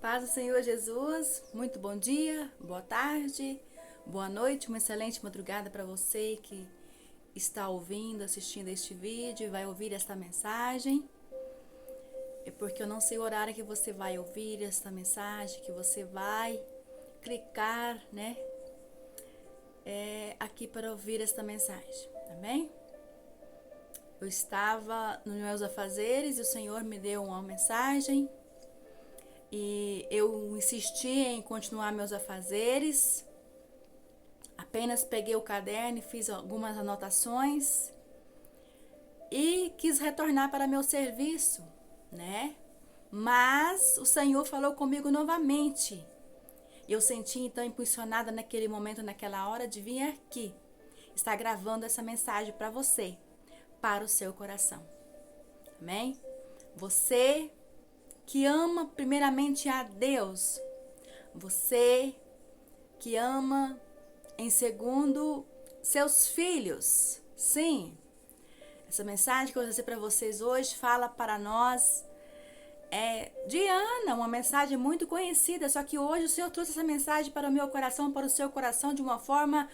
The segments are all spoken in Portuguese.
Paz do Senhor Jesus, muito bom dia, boa tarde, boa noite, uma excelente madrugada para você que está ouvindo, assistindo este vídeo e vai ouvir esta mensagem. É porque eu não sei o horário que você vai ouvir esta mensagem, que você vai clicar, aqui para ouvir esta mensagem, amém? Eu estava nos meus afazeres e o Senhor me deu uma mensagem. E eu insisti em continuar meus afazeres. Apenas peguei o caderno e fiz algumas anotações. E quis retornar para meu serviço, Mas o Senhor falou comigo novamente. Eu senti então impulsionada naquele momento, naquela hora, de vir aqui. Estar gravando essa mensagem para você, para o seu coração. Amém? Você que ama primeiramente a Deus, você que ama em segundo seus filhos. Sim, essa mensagem que eu vou trazer para vocês hoje fala para nós de Ana, uma mensagem muito conhecida, só que hoje o Senhor trouxe essa mensagem para o meu coração, para o seu coração de uma forma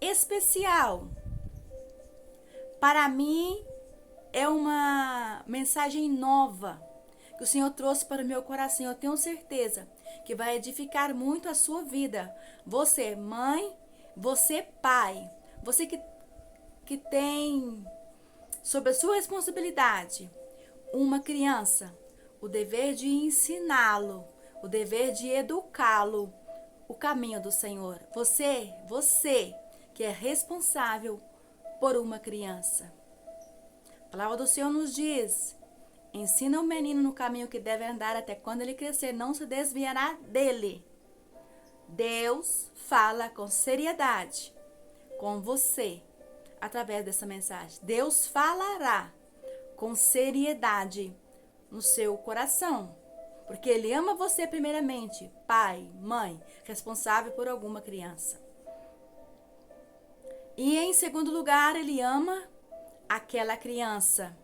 especial. Para mim é uma mensagem nova que o Senhor trouxe para o meu coração. Eu tenho certeza que vai edificar muito a sua vida. Você, mãe, você, pai, você que tem sob a sua responsabilidade uma criança, o dever de ensiná-lo, o dever de educá-lo, o caminho do Senhor. Você que é responsável por uma criança. A palavra do Senhor nos diz: ensina o menino no caminho que deve andar, até quando ele crescer, não se desviará dele. Deus fala com seriedade com você através dessa mensagem. Deus falará com seriedade no seu coração, porque Ele ama você primeiramente, pai, mãe, responsável por alguma criança. E em segundo lugar, Ele ama aquela criança.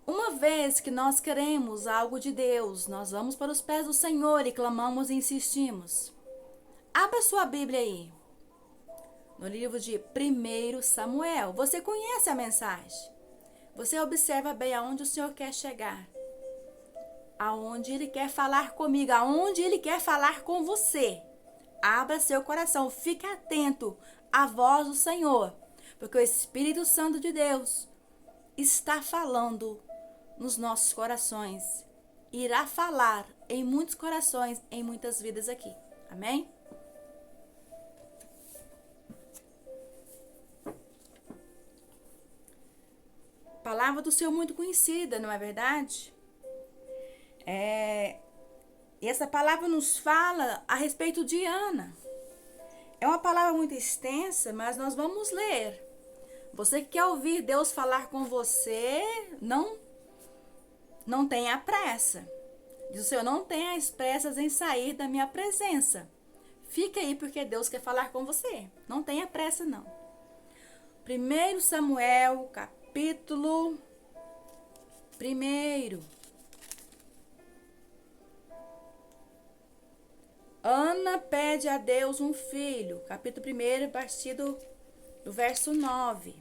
Uma vez que nós queremos algo de Deus, nós vamos para os pés do Senhor e clamamos e insistimos. Abra sua Bíblia aí, no livro de 1 Samuel. Você conhece a mensagem. Você observa bem aonde o Senhor quer chegar. Aonde Ele quer falar comigo, aonde Ele quer falar com você. Abra seu coração, fique atento à voz do Senhor, porque o Espírito Santo de Deus está falando nos nossos corações. Irá falar em muitos corações, em muitas vidas aqui. Amém? Palavra do Senhor muito conhecida, não é verdade? E essa palavra nos fala a respeito de Ana. É uma palavra muito extensa, mas nós vamos ler. Você que quer ouvir Deus falar com você, não tenha pressa. Diz o Senhor: não tenha pressas em sair da minha presença. Fica aí, porque Deus quer falar com você. Não tenha pressa, não. 1 Samuel, capítulo 1. Ana pede a Deus um filho. Capítulo 1, partido do verso 9.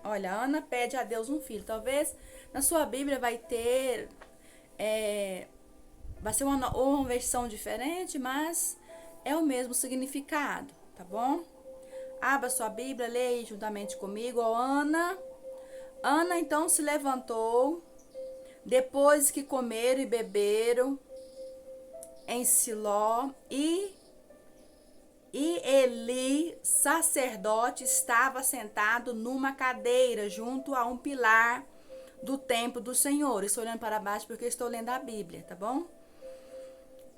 Olha, Ana pede a Deus um filho. Talvez na sua Bíblia vai ter... vai ser uma versão diferente, mas é o mesmo significado, tá bom? Abra sua Bíblia, leia juntamente comigo. Ana então se levantou, depois que comeram e beberam em Siló, e Eli, sacerdote, estava sentado numa cadeira junto a um pilar do templo do Senhor. Estou olhando para baixo porque estou lendo a Bíblia, tá bom?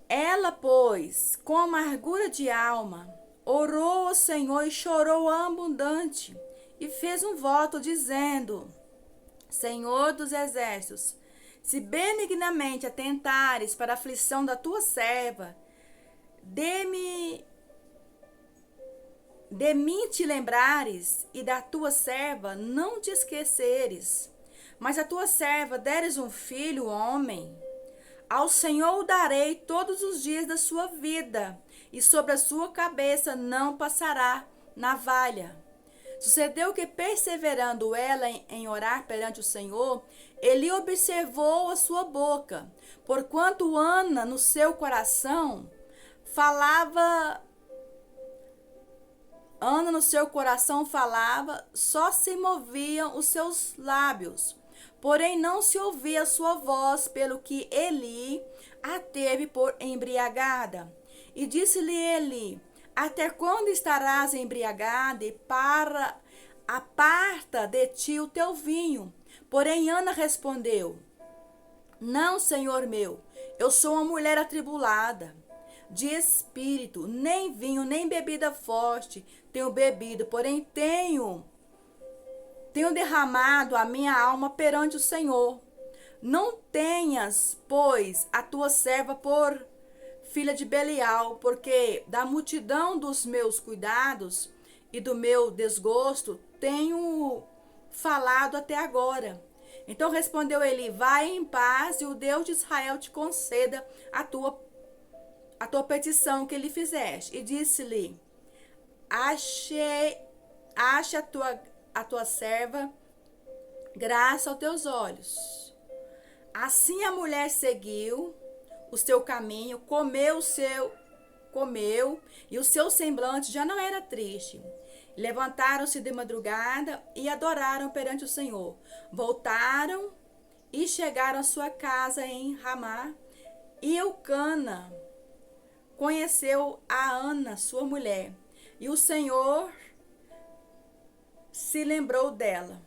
Ela, pois, com amargura de alma, orou ao Senhor e chorou abundante, e fez um voto dizendo: Senhor dos exércitos, se benignamente atentares para a aflição da tua serva, de mim te lembrares, e da tua serva não te esqueceres, mas a tua serva deres um filho, homem, Ao Senhor o darei todos os dias da sua vida, e sobre a sua cabeça não passará navalha. Sucedeu que, perseverando ela em orar perante o Senhor, ele observou a sua boca, porquanto Ana no seu coração falava, só se moviam os seus lábios, porém não se ouvia a sua voz, pelo que Eli a teve por embriagada. E disse-lhe Eli: até quando estarás embriagada, e aparta de ti o teu vinho? Porém Ana respondeu: não, Senhor meu, eu sou uma mulher atribulada de espírito, nem vinho, nem bebida forte tenho bebido, porém tenho derramado a minha alma perante o Senhor. Não tenhas, pois, a tua serva por filha de Belial, porque da multidão dos meus cuidados e do meu desgosto tenho falado até agora. Então respondeu Eli: vai em paz, e o Deus de Israel te conceda a tua petição que lhe fizeste. E disse-lhe: ache a tua serva graça aos teus olhos. Assim a mulher seguiu o seu caminho, comeu, e o seu semblante já não era triste. Levantaram-se de madrugada e adoraram perante o Senhor. Voltaram e chegaram à sua casa em Ramá. E Eucana conheceu a Ana, sua mulher, e o Senhor se lembrou dela.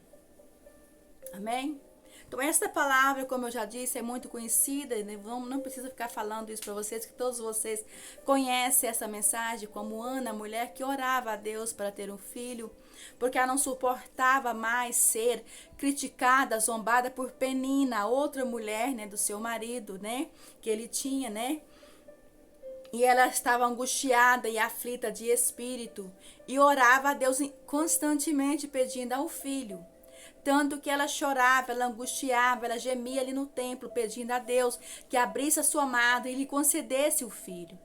Amém? Então, esta palavra, como eu já disse, é muito conhecida, né? Não precisa ficar falando isso para vocês, que todos vocês conhecem essa mensagem, como Ana, a mulher que orava a Deus para ter um filho, porque ela não suportava mais ser criticada, zombada por Penina, outra mulher, né, do seu marido, né, que ele tinha, né? E ela estava angustiada e aflita de espírito, e orava a Deus constantemente pedindo ao filho. Tanto que ela chorava, ela angustiava, ela gemia ali no templo, pedindo a Deus que abrisse a sua amada e lhe concedesse o filho.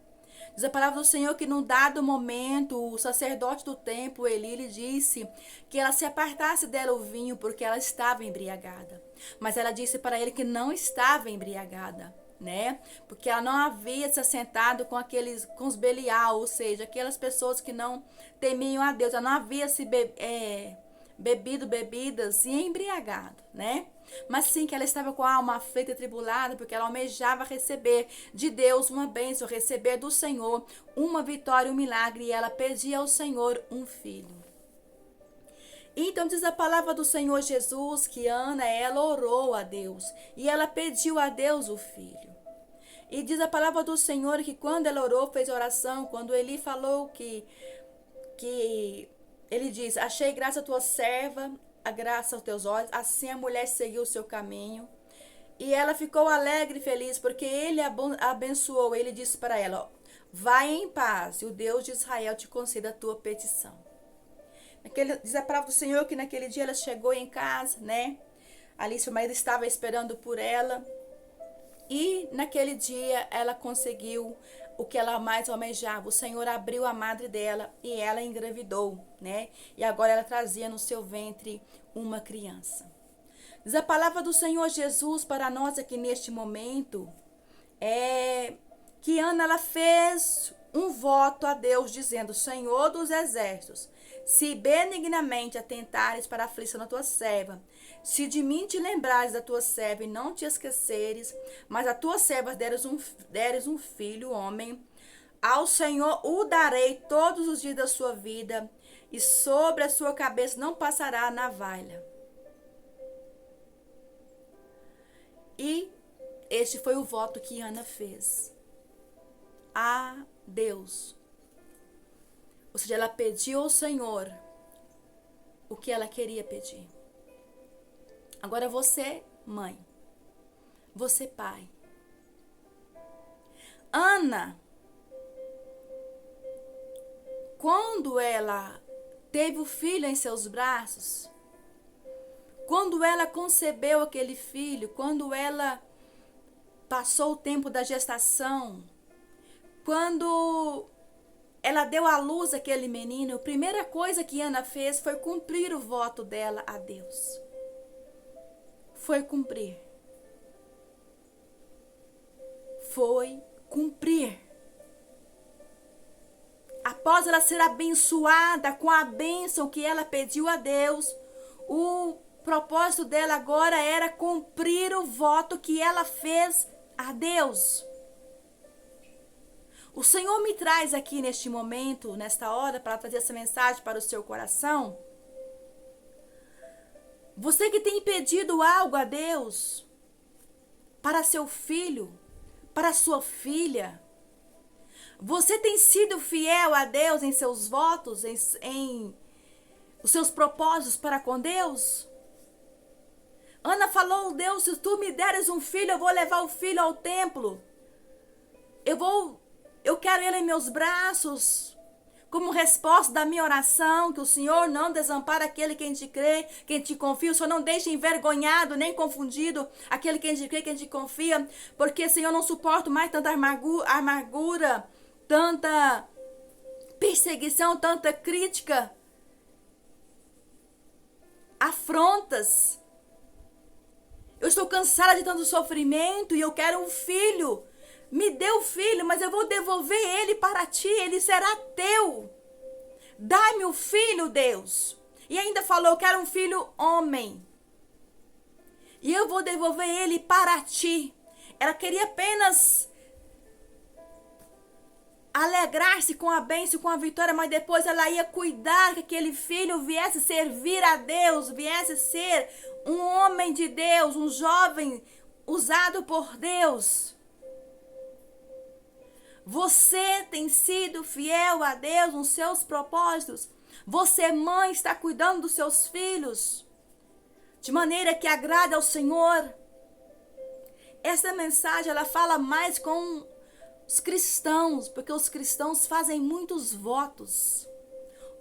Diz a palavra do Senhor que num dado momento, o sacerdote do templo, Eli, lhe disse que ela se apartasse dela o vinho, porque ela estava embriagada. Mas ela disse para ele que não estava embriagada, né? Porque ela não havia se assentado com os Belial, ou seja, aquelas pessoas que não temiam a Deus. Ela não havia se bebido bebidas e embriagado, né? Mas sim que ela estava com a alma aflita e tribulada, porque ela almejava receber de Deus uma bênção, receber do Senhor uma vitória, um milagre, e ela pedia ao Senhor um filho. Então diz a palavra do Senhor Jesus que Ana, ela orou a Deus e ela pediu a Deus o filho. E diz a palavra do Senhor que quando ela orou, fez oração, quando Eli falou que ele diz: achei graça a tua serva, a graça aos teus olhos. Assim a mulher seguiu o seu caminho. E ela ficou alegre e feliz, porque ele abençoou. Ele disse para ela: vai em paz, e o Deus de Israel te conceda a tua petição. Diz a palavra do Senhor que naquele dia ela chegou em casa, né? Ali seu marido estava esperando por ela. E naquele dia ela conseguiu o que ela mais almejava. O Senhor abriu a madre dela e ela engravidou, né? E agora ela trazia no seu ventre uma criança. Diz a palavra do Senhor Jesus para nós aqui neste momento, que Ana, ela fez um voto a Deus, dizendo: Senhor dos exércitos, se benignamente atentares para a aflição da tua serva, se de mim te lembrares da tua serva e não te esqueceres, mas a tua serva deres um filho, homem, ao Senhor o darei todos os dias da sua vida, e sobre a sua cabeça não passará a navalha. E este foi o voto que Ana fez a Deus. Ou seja, ela pediu ao Senhor o que ela queria pedir. Agora você, mãe, você, pai. Ana, quando ela teve o filho em seus braços, quando ela concebeu aquele filho, quando ela passou o tempo da gestação, quando ela deu à luz aquele menino, a primeira coisa que Ana fez foi cumprir o voto dela a Deus. Foi cumprir. Foi cumprir. Após ela ser abençoada com a bênção que ela pediu a Deus, o propósito dela agora era cumprir o voto que ela fez a Deus. O Senhor me traz aqui neste momento, nesta hora, para trazer essa mensagem para o seu coração. Você que tem pedido algo a Deus, para seu filho, para sua filha, você tem sido fiel a Deus em seus votos, em os seus propósitos para com Deus? Ana falou, Deus, se tu me deres um filho, eu vou levar o filho ao templo. Eu quero ele em meus braços, como resposta da minha oração, que o Senhor não desampara aquele quem te crê, quem te confia. O Senhor não deixa envergonhado, nem confundido aquele quem te crê, quem te confia. Porque, Senhor, não suporto mais tanta amargura, tanta perseguição, tanta crítica, afrontas. Eu estou cansada de tanto sofrimento e eu quero um filho. Me dê o filho, mas eu vou devolver ele para ti, ele será teu. Dai-me o filho, Deus. E ainda falou, eu quero um filho homem. E eu vou devolver ele para ti. Ela queria apenas alegrar-se com a bênção, com a vitória, mas depois ela ia cuidar que aquele filho viesse servir a Deus, viesse ser um homem de Deus, um jovem usado por Deus. Você tem sido fiel a Deus nos seus propósitos? Você, mãe, está cuidando dos seus filhos de maneira que agrada ao Senhor? Essa mensagem, ela fala mais com os cristãos, porque os cristãos fazem muitos votos.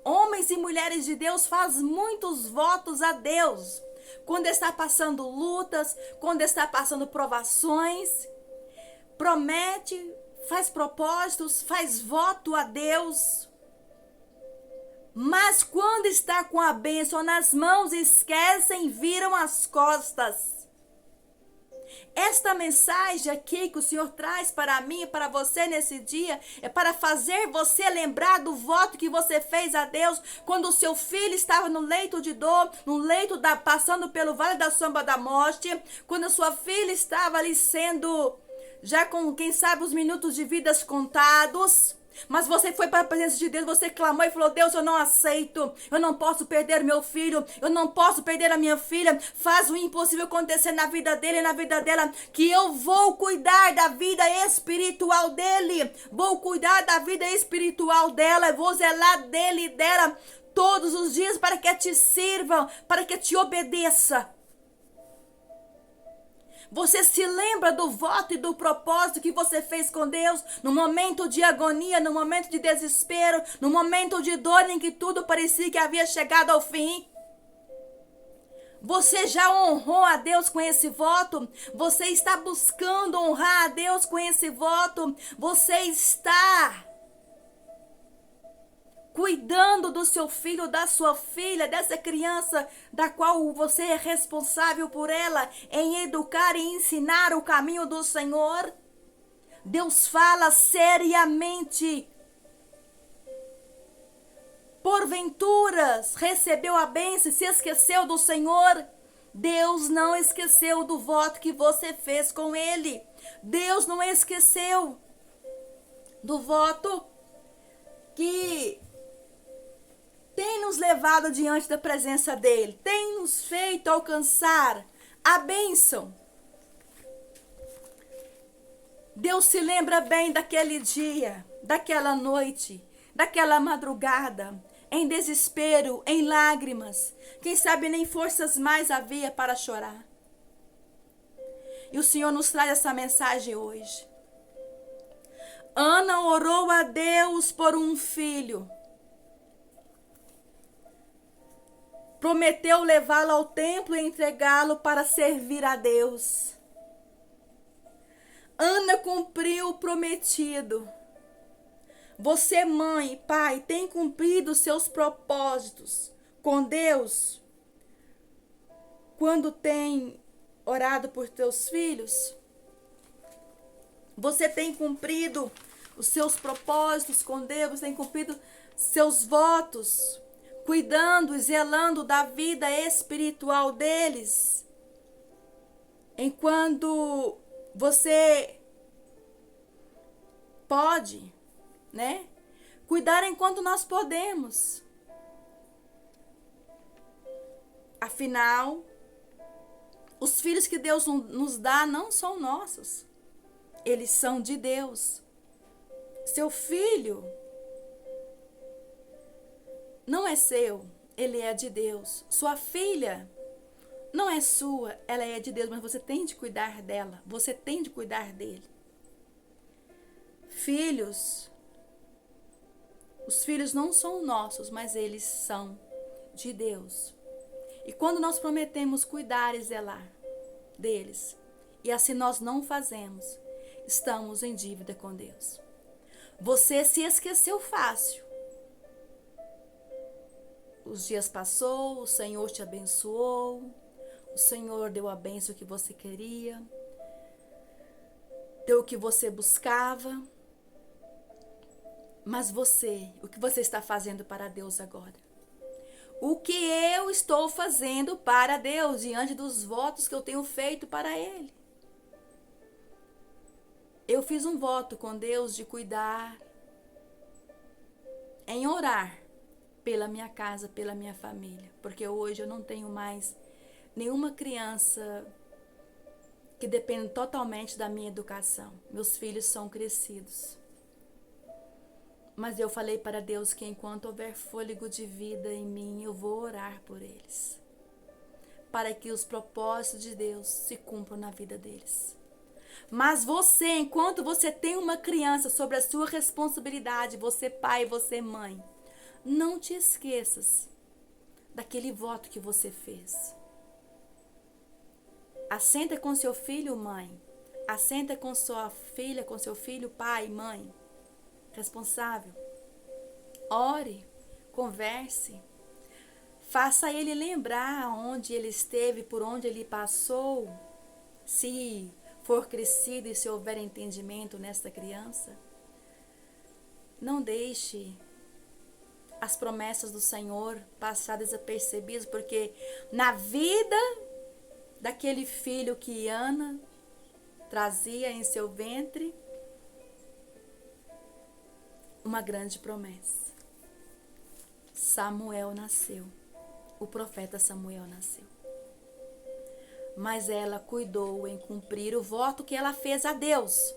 Homens e mulheres de Deus fazem muitos votos a Deus. Quando está passando lutas, quando está passando provações, promete, faz propósitos, faz voto a Deus. Mas quando está com a bênção nas mãos, esquecem, viram as costas. Esta mensagem aqui que o Senhor traz para mim e para você nesse dia é para fazer você lembrar do voto que você fez a Deus quando o seu filho estava no leito de dor, passando pelo vale da sombra da morte, quando a sua filha estava ali sendo, já com, quem sabe, os minutos de vidas contados. Mas você foi para a presença de Deus, você clamou e falou, Deus, eu não aceito, eu não posso perder meu filho, eu não posso perder a minha filha, faz o impossível acontecer na vida dele e na vida dela, que eu vou cuidar da vida espiritual dele, vou cuidar da vida espiritual dela, vou zelar dele e dela todos os dias para que te sirvam, para que te obedeça. Você se lembra do voto e do propósito que você fez com Deus no momento de agonia, no momento de desespero, no momento de dor em que tudo parecia que havia chegado ao fim? Você já honrou a Deus com esse voto? Você está buscando honrar a Deus com esse voto? Você está cuidando do seu filho, da sua filha, dessa criança da qual você é responsável por ela, em educar e ensinar o caminho do Senhor? Deus fala seriamente. Porventura recebeu a bênção e se esqueceu do Senhor? Deus não esqueceu do voto que você fez com Ele. Deus não esqueceu do voto que tem nos levado diante da presença dele, tem nos feito alcançar a bênção. Deus se lembra bem daquele dia, daquela noite, daquela madrugada, em desespero, em lágrimas. Quem sabe nem forças mais havia para chorar. E o Senhor nos traz essa mensagem hoje. Ana orou a Deus por um filho. Prometeu levá-lo ao templo e entregá-lo para servir a Deus. cumpriu o prometido. Você, mãe, pai, tem cumprido os seus propósitos com Deus quando tem orado por teus filhos? Você tem cumprido os seus propósitos com Deus? Tem cumprido seus votos, cuidando e zelando da vida espiritual deles? Enquanto você pode, né? Cuidar enquanto nós podemos. Afinal, os filhos que Deus nos dá não são nossos. Eles são de Deus. Seu filho não é seu, ele é de Deus. Sua filha não é sua, ela é de Deus, mas você tem de cuidar dela, você tem de cuidar dele. Filhos, os filhos não são nossos, mas eles são de Deus. E quando nós prometemos cuidar e zelar deles, e assim nós não fazemos, estamos em dívida com Deus. Você se esqueceu fácil. Os dias passou, o Senhor te abençoou, o Senhor deu a bênção que você queria, deu o que você buscava. Mas você, o que você está fazendo para Deus agora? O que eu estou fazendo para Deus diante dos votos que eu tenho feito para Ele? Eu fiz um voto com Deus de cuidar, em orar pela minha casa, pela minha família, porque hoje eu não tenho mais nenhuma criança que depende totalmente da minha educação. Meus filhos são crescidos. Mas eu falei para Deus que enquanto houver fôlego de vida em mim, eu vou orar por eles, para que os propósitos de Deus se cumpram na vida deles. Mas você, enquanto você tem uma criança sobre a sua responsabilidade, você pai, você mãe, não te esqueças daquele voto que você fez. Assenta com seu filho, mãe. Assenta com sua filha, com seu filho, pai, mãe. Responsável. Ore, converse. Faça ele lembrar onde ele esteve, por onde ele passou. Se for crescido e se houver entendimento nesta criança, não deixe as promessas do Senhor passar desapercebidas, porque na vida daquele filho que Ana trazia em seu ventre, uma grande promessa. Samuel nasceu, o profeta Samuel nasceu. Mas ela cuidou em cumprir o voto que ela fez a Deus.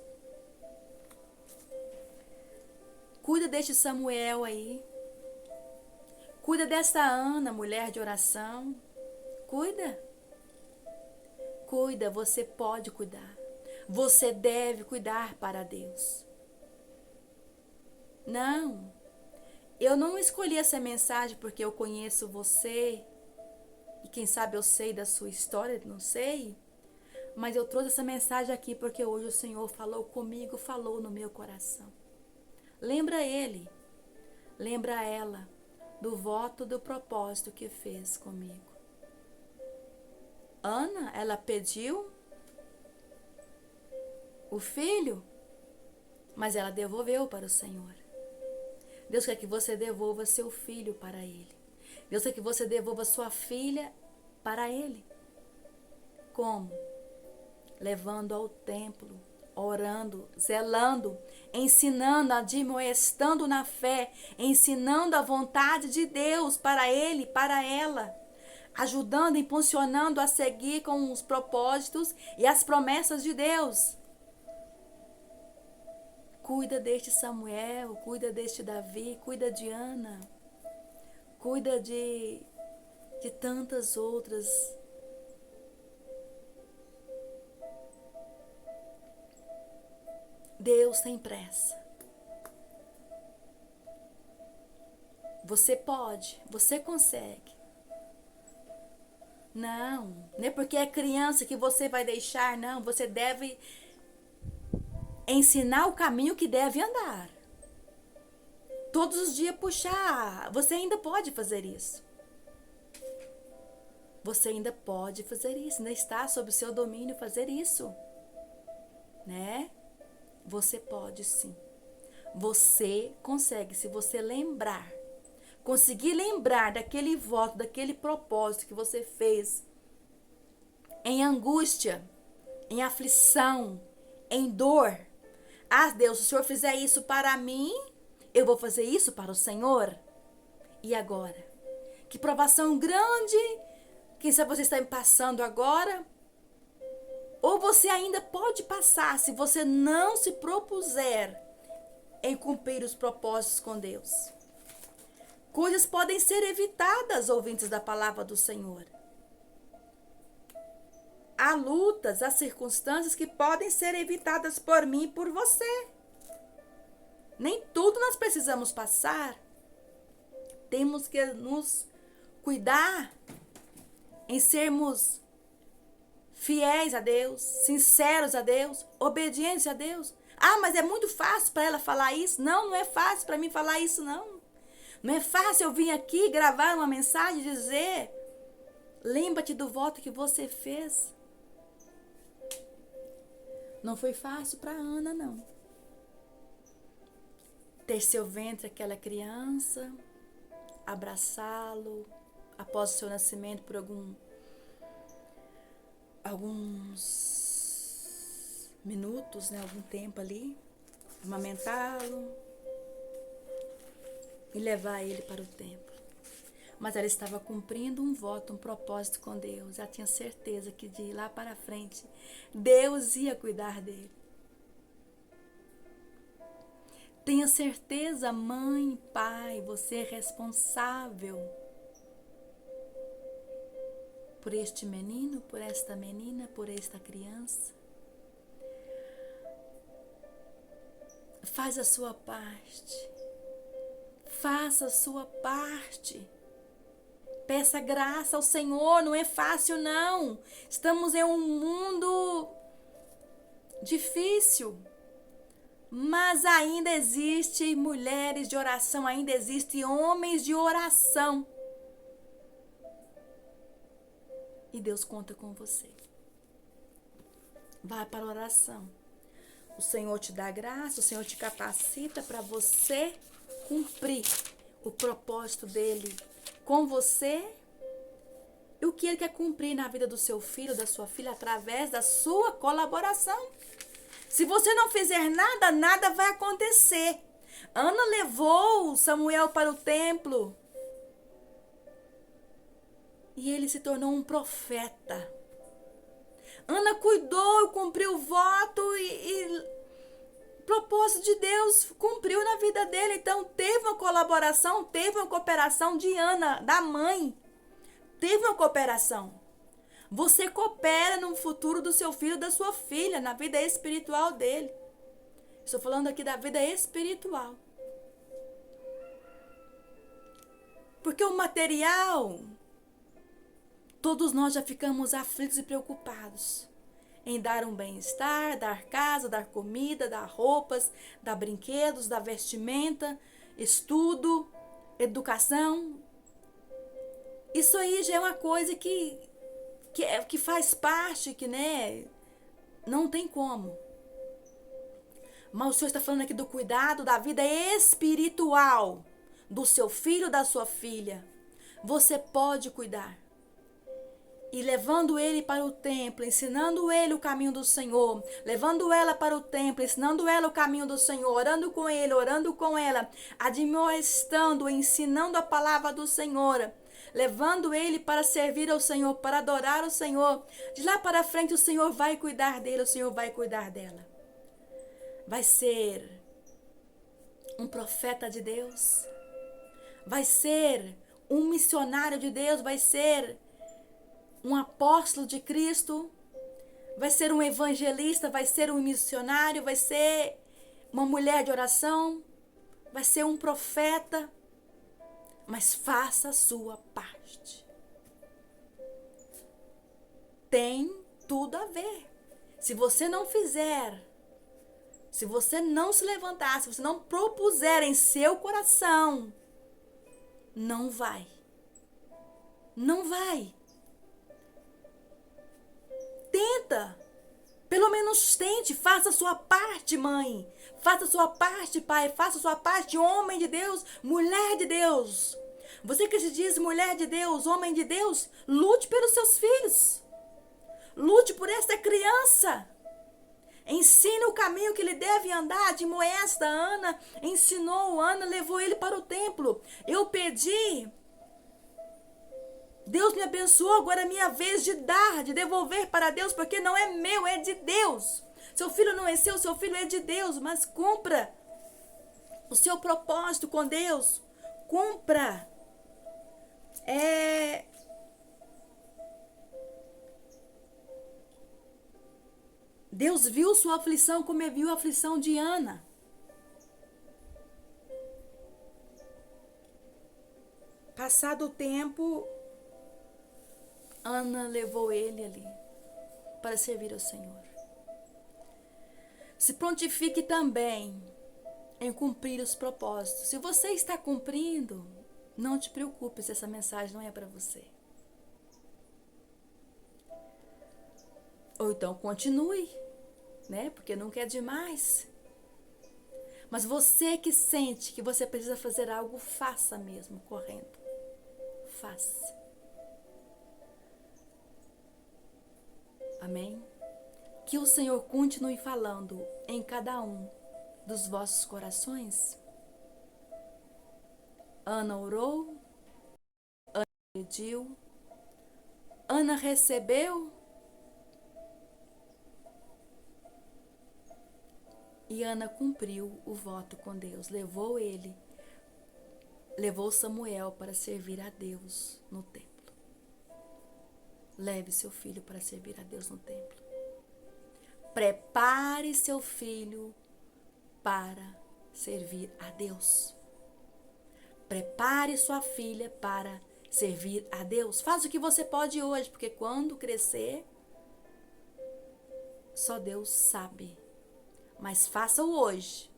Cuida deste Samuel aí. Cuida desta Ana, mulher de oração. Cuida. Cuida, você pode cuidar. Você deve cuidar para Deus. Não, eu não escolhi essa mensagem porque eu conheço você. E quem sabe eu sei da sua história, não sei. Mas eu trouxe essa mensagem aqui porque hoje o Senhor falou comigo, falou no meu coração. Lembra ele, lembra ela do voto, do propósito que fez comigo. Ana, ela pediu o filho, mas ela devolveu para o Senhor. Deus quer que você devolva seu filho para Ele. Deus quer que você devolva sua filha para Ele. Como? Levando ao templo, orando, zelando, ensinando, admoestando na fé, ensinando a vontade de Deus para ele, para ela, ajudando, impulsionando a seguir com os propósitos e as promessas de Deus. Cuida deste Samuel, cuida deste Davi, cuida de Ana, cuida de tantas outras. Deus tem pressa. Você pode, você consegue. Não é porque é criança que você vai deixar, não. Você deve ensinar o caminho que deve andar. Todos os dias puxar. Você ainda pode fazer isso. Você ainda pode fazer isso. Ainda está sob o seu domínio fazer isso. Né? Você pode sim. Você consegue, se você lembrar. Conseguir lembrar daquele voto, daquele propósito que você fez. Em angústia, em aflição, em dor. Ah, Deus, se o Senhor fizer isso para mim, eu vou fazer isso para o Senhor. E agora? Que provação grande, quem sabe você está passando agora? Ou você ainda pode passar se você não se propuser em cumprir os propósitos com Deus. Coisas podem ser evitadas, ouvintes da palavra do Senhor. Há lutas, há circunstâncias que podem ser evitadas por mim e por você. Nem tudo nós precisamos passar. Temos que nos cuidar em sermos fiéis a Deus, sinceros a Deus, obedientes a Deus. Ah, mas é muito fácil para ela falar isso. Não, não é fácil para mim falar isso, não. Não é fácil eu vir aqui gravar uma mensagem e dizer: lembra-te do voto que você fez. Não foi fácil para Ana, não. Ter seu ventre aquela criança, abraçá-lo após o seu nascimento por alguns minutos, né, algum tempo ali, amamentá-lo e levar ele para o templo. Mas ela estava cumprindo um voto, um propósito com Deus. Ela tinha certeza que de lá para frente, Deus ia cuidar dele. Tenha certeza, mãe, pai, você é responsável por este menino, por esta menina, por esta criança. Faz a sua parte. Faça a sua parte. Peça graça ao Senhor, não é fácil não. Estamos em um mundo difícil. Mas ainda existem mulheres de oração, ainda existem homens de oração. E Deus conta com você. Vai para a oração. O Senhor te dá graça, o Senhor te capacita para você cumprir o propósito dele com você e o que ele quer cumprir na vida do seu filho, da sua filha, através da sua colaboração. Se você não fizer nada, nada vai acontecer. Ana levou Samuel para o templo e ele se tornou um profeta. Ana cuidou, cumpriu o voto e o propósito de Deus cumpriu na vida dele. Então teve uma colaboração, teve uma cooperação de Ana, da mãe. Teve uma cooperação. Você coopera no futuro do seu filho, da sua filha, na vida espiritual dele. Estou falando aqui da vida espiritual. Porque o material, todos nós já ficamos aflitos e preocupados em dar um bem-estar, dar casa, dar comida, dar roupas, dar brinquedos, dar vestimenta, estudo, educação. Isso aí já é uma coisa que faz parte, que né, não tem como. Mas o Senhor está falando aqui do cuidado da vida espiritual do seu filho, da sua filha. Você pode cuidar. E levando ele para o templo, ensinando ele o caminho do Senhor, levando ela para o templo, ensinando ela o caminho do Senhor, orando com ele, orando com ela, admoestando, ensinando a palavra do Senhor, levando ele para servir ao Senhor, para adorar o Senhor. De lá para frente o Senhor vai cuidar dele, o Senhor vai cuidar dela. Vai ser um profeta de Deus, vai ser um missionário de Deus, vai ser um apóstolo de Cristo, vai ser um evangelista, vai ser um missionário, vai ser uma mulher de oração, vai ser um profeta, mas faça a sua parte. Tem tudo a ver. Se você não fizer, Se você não se levantar, se você não propuser em seu coração, não vai. Não vai. Tenta. Pelo menos tente, faça a sua parte, mãe. Faça a sua parte, pai. Faça a sua parte, homem de Deus, mulher de Deus. Você que se diz mulher de Deus, homem de Deus, lute pelos seus filhos. Lute por esta criança. Ensine o caminho que ele deve andar. Admoesta, Ana ensinou, Ana levou ele para o templo. Eu pedi, Deus me abençoou, agora é minha vez de dar, de devolver para Deus, porque não é meu, é de Deus. Seu filho não é seu filho é de Deus, mas cumpra o seu propósito com Deus. Cumpra. Deus viu sua aflição como ele viu a aflição de Ana. Passado o tempo, Ana levou ele ali para servir ao Senhor. Se prontifique também em cumprir os propósitos. Se você está cumprindo, não te preocupe se essa mensagem não é para você. Ou então continue, né? Porque nunca é demais. Mas você que sente que você precisa fazer algo, faça mesmo, correndo. Faça. Amém? Que o Senhor continue falando em cada um dos vossos corações. Ana orou, Ana pediu, Ana recebeu e Ana cumpriu o voto com Deus. Levou Samuel para servir a Deus no templo. Leve seu filho para servir a Deus no templo. Prepare seu filho para servir a Deus. Prepare sua filha para servir a Deus. Faz o que você pode hoje, porque quando crescer, só Deus sabe. Mas faça-o hoje.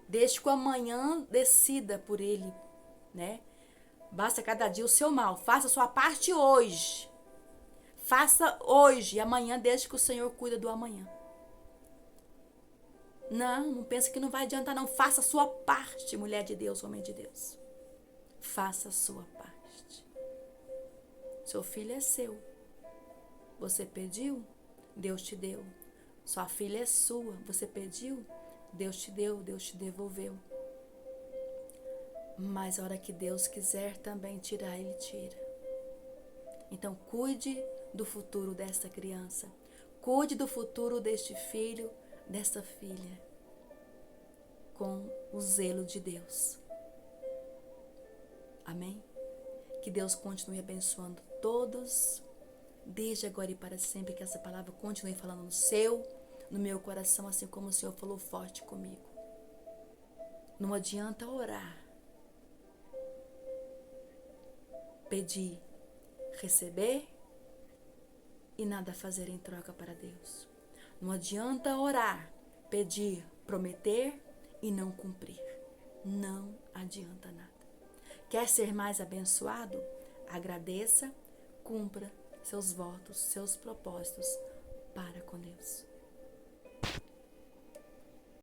Deixe que o amanhã decida por ele, né? Basta cada dia o seu mal. Faça a sua parte hoje. Faça hoje e amanhã deixe que o Senhor cuida do amanhã. Não pense que não vai adiantar não. Faça a sua parte, mulher de Deus, homem de Deus. Faça a sua parte. Seu filho é seu. Você pediu, Deus te deu. Sua filha é sua. Você pediu, Deus te deu, Deus te devolveu. Mas a hora que Deus quiser também tirar, Ele tira. Então cuide do futuro desta criança. Cuide do futuro deste filho, desta filha. Com o zelo de Deus. Amém? Que Deus continue abençoando todos, desde agora e para sempre. Que essa palavra continue falando no meu coração, assim como o Senhor falou forte comigo. Não adianta orar, pedir, receber e nada fazer em troca para Deus. Não adianta orar, pedir, prometer e não cumprir. Não adianta nada. Quer ser mais abençoado? Agradeça, cumpra seus votos, seus propósitos para com Deus.